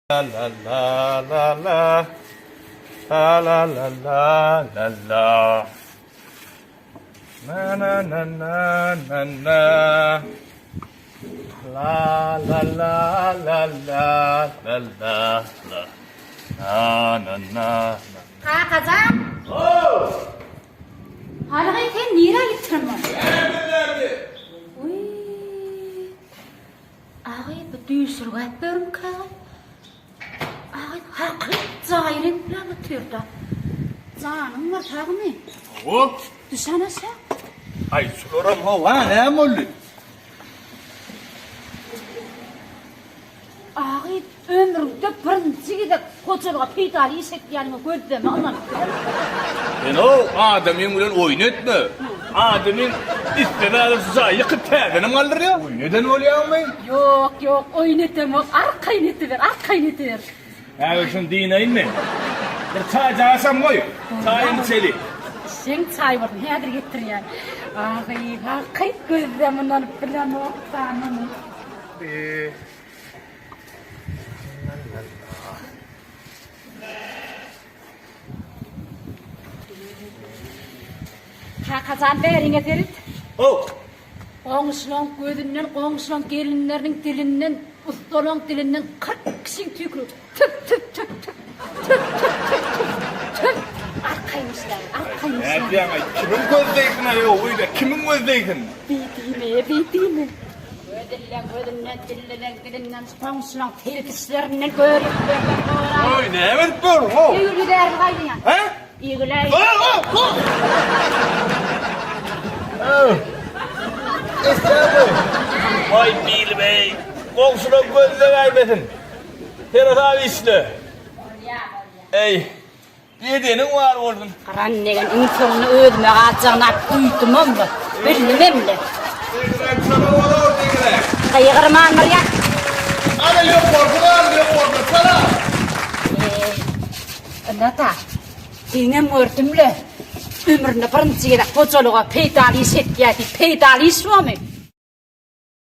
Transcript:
La la la la la la la la la la la na na na na na na la la la la la la la la na na 다 가자. Arabayı sen nereye getirdin? Nerede? Uy. Ağay bu düğüsür gattırım kay. Ağay haklı zahir'in planı tırda. Canım var tağı mı? Hop. Düşene sen. Ay sularım hava ne oldu? Ağay ömrümde birinci gidip koçalığa peytali işekleyenimi gördüm anlam. O adamın bilen oynatma. Adamın istidadı zayık tədini kaldır ya. Neden oluyor mu? Yok oynatamam. Arkayını ver. Ya şun dinleyin mi? Bir çay çağırsam koy. Çayını çeli. Sen çay var nedir getir yani. Ağay hakikaten gözlerinden falan oktanım. Kazan verine derit. Oh. Qoğuşlan gözünden, qoğuşlan gelinlerinin dilinden, ustalan dilinden 40 kişi tükürür. Tüp. Arkaymışlar. Ne diyemem? Kimin gözleykin ayol uyda? Kimin gözleykin? Bitiğime. Gözünden, dilinden, qoğuşlan telkişlerinden görüp. Oy ne evet dur. İyi der haydi ya. He? İyi güler. Vay Bil Bey. Komşuna gözle kaybedin. Ferhat abi işte. Ey. Yedenin var oradan. Karannegan insanı ödme ağacağına büyüdüm ama bilmem de. Kayıkırman var ya. Ana yok korkudan sana. Nata, dinem gördüm le. Ömründe birinci gidip kocalığa peydali işet geldi. Peydali işi mi?